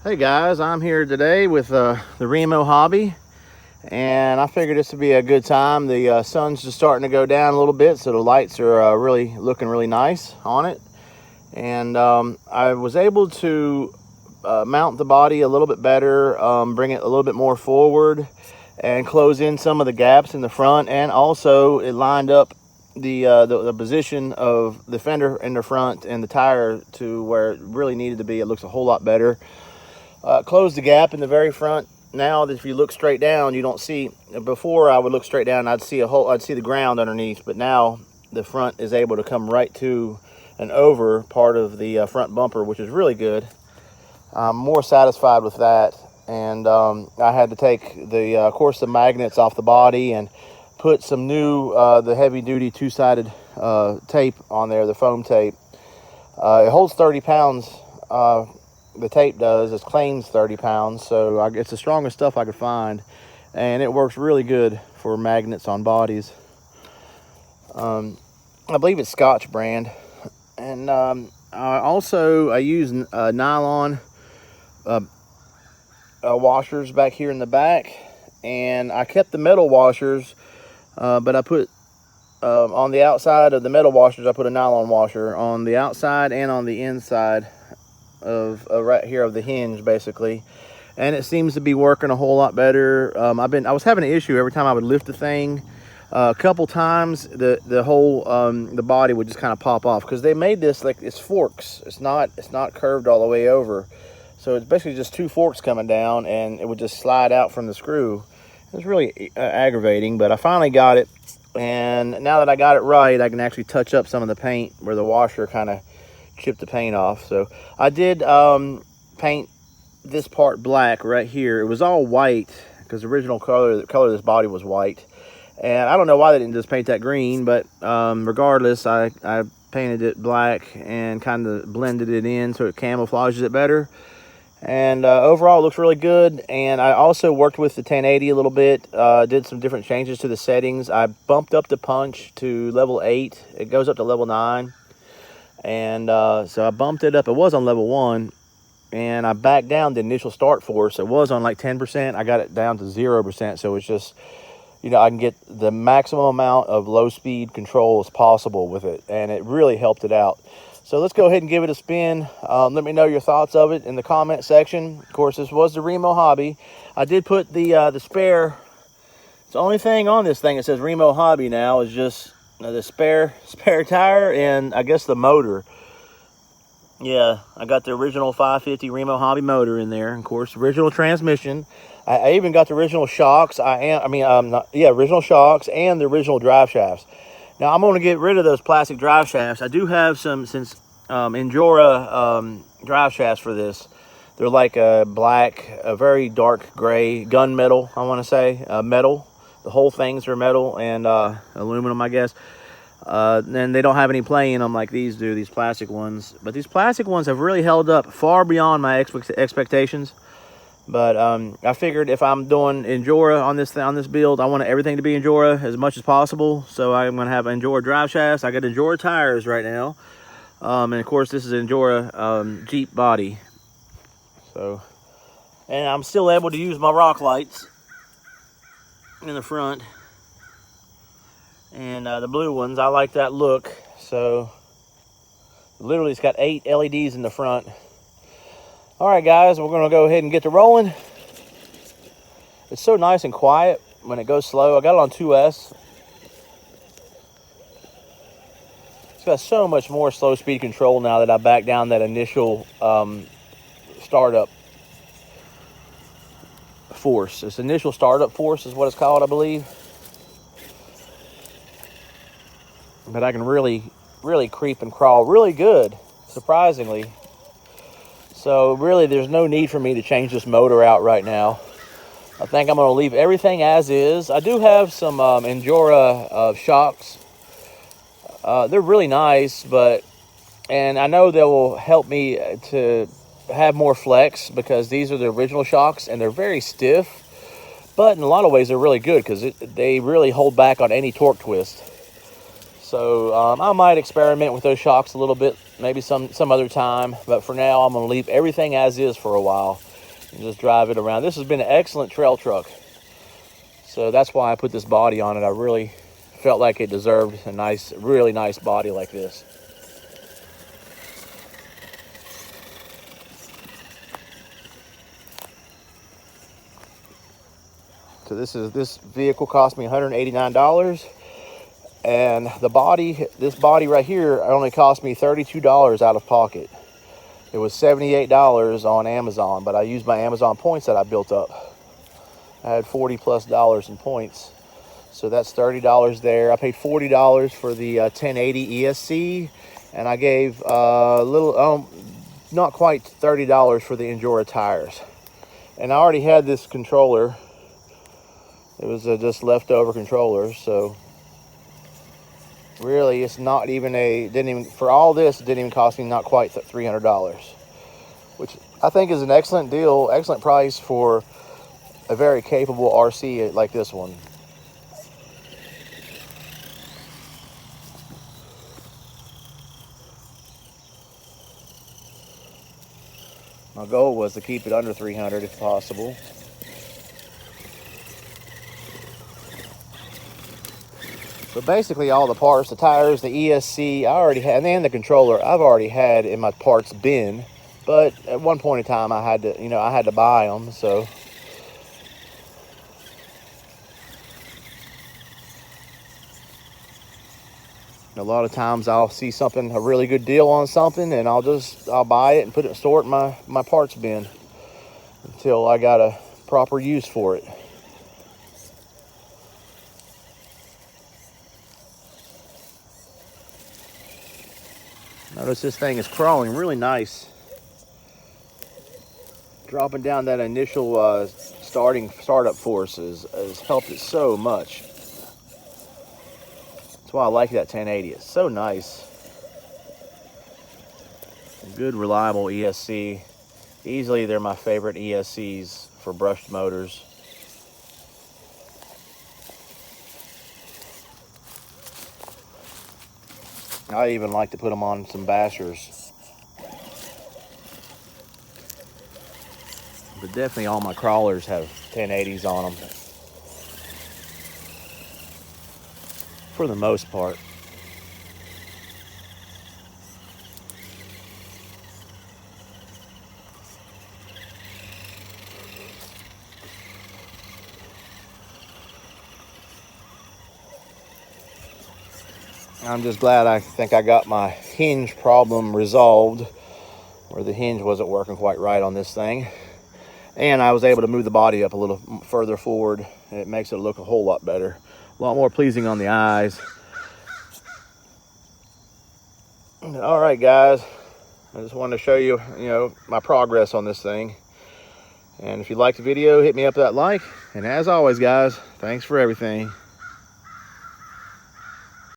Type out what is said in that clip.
Hey guys, I'm here today with the Remo Hobby, and I figured this would be a good time. The sun's just starting to go down a little bit, so the lights are really looking really nice on it. And I was able to mount the body a little bit better, bring it a little bit more forward, and close in some of the gaps in the front. And also, it lined up the position of the fender in the front and the tire to where it really needed to be. It looks a whole lot better. Close the gap in the very front. Now that if you look straight down, you don't see. Before I would look straight down, I'd see the ground underneath. But now the front is able to come right to and over part of the front bumper, which is really good. I'm more satisfied with that. And I had to take of course, the magnets off the body and put some new the heavy-duty two-sided tape on there, the foam tape. It holds 30 pounds. The tape does. It claims 30 pounds, so it's the strongest stuff I could find, and it works really good for magnets on bodies. I believe it's Scotch brand. And I use nylon washers back here in the back, and I kept the metal washers, but I put on the outside of the metal washers, I put a nylon washer on the outside and on the inside of right here of the hinge, basically, and it seems to be working a whole lot better. I was having an issue every time I would lift the thing. A couple times the whole the body would just kind of pop off, because they made this like it's forks. It's not curved all the way over, so it's basically just two forks coming down, and it would just slide out from the screw. It was really aggravating, but I finally got it, and now that I got it right, I can actually touch up some of the paint where the washer kind of chipped the paint off. So I did paint this part black right here. It was all white because the original color of this body was white, and I don't know why they didn't just paint that green, but regardless, I painted it black and kind of blended it in so it camouflages it better. And overall, it looks really good. And I also worked with the 1080 a little bit, did some different changes to the settings. I bumped up the punch to level 8. It goes up to level 9. And so I bumped it up. It was on level 1, and I backed down the initial start force. It was on like 10%. I got it down to 0%, so it's just, I can get the maximum amount of low speed control as possible with it, and it really helped it out. So let's go ahead and give it a spin. Let me know your thoughts of it in the comment section. Of course, this was the Remo Hobby. I did put the spare. It's the only thing on this thing that says Remo Hobby now is just the spare tire and I guess the motor. Yeah, I got the original 550 Remo Hobby motor in there. Of course, original transmission. I even got the original shocks. Original shocks and the original drive shafts. Now I'm going to get rid of those plastic drive shafts. I do have some Endura drive shafts for this. They're like a black, a very dark gray gunmetal. I want to say metal. The whole things are metal and aluminum, I guess. And they don't have any play in them like these do, these plastic ones. But these plastic ones have really held up far beyond my expectations. But I figured if I'm doing Endura on this build, I want everything to be Endura as much as possible. So I'm going to have Endura drive shafts. I got Endura tires right now. And of course, this is Endura Jeep body. So, and I'm still able to use my rock lights in the front, and the blue ones, I like that look. So literally it's got 8 LEDs in the front. All right guys, we're gonna go ahead and get to rolling. It's so nice and quiet when it goes slow. I got it on 2S. It's got so much more slow speed control now that I backed down that initial startup force. This initial startup force is what it's called, I believe. But I can really creep and crawl really good, surprisingly. So really, there's no need for me to change this motor out right now. I think I'm going to leave everything as is. I do have some Endura shocks. They're really nice, and I know they will help me to have more flex, because these are the original shocks and they're very stiff, but in a lot of ways they're really good because they really hold back on any torque twist. So I might experiment with those shocks a little bit, maybe some other time. But for now, I'm going to leave everything as is for a while. and just drive it around. This has been an excellent trail truck. So that's why I put this body on it. I really felt like it deserved a nice, really nice body like this. So this vehicle cost me $189, and this body right here only cost me $32 out of pocket. It was $78 on Amazon, but I used my Amazon points that I built up. I had $40+ in points, so that's $30 there. I paid $40 for the 1080 ESC, and I gave not quite $30 for the Endura tires. And I already had this controller. It was just leftover controller, so really it's not even for all this, it didn't even cost me not quite $300, which I think is an excellent deal, excellent price for a very capable RC like this one. My goal was to keep it under $300 if possible. But basically all the parts, the tires, the ESC, I already had, and the controller, I've already had in my parts bin. But at one point in time, I had to buy them. So a lot of times I'll see a really good deal on something, and I'll buy it and store it in my parts bin until I got a proper use for it. Notice this thing is crawling really nice. Dropping down that initial startup force has helped it so much. That's why I like that 1080. It's so nice. Good, reliable ESC. Easily, they're my favorite ESCs for brushed motors. I even like to put them on some bashers. But definitely all my crawlers have 1080s on them. For the most part. I'm just glad I think I got my hinge problem resolved, where the hinge wasn't working quite right on this thing. And I was able to move the body up a little further forward, and it makes it look a whole lot better. A lot more pleasing on the eyes. All right, guys. I just wanted to show you, my progress on this thing. And if you liked the video, hit me up with that like. And as always, guys, thanks for everything.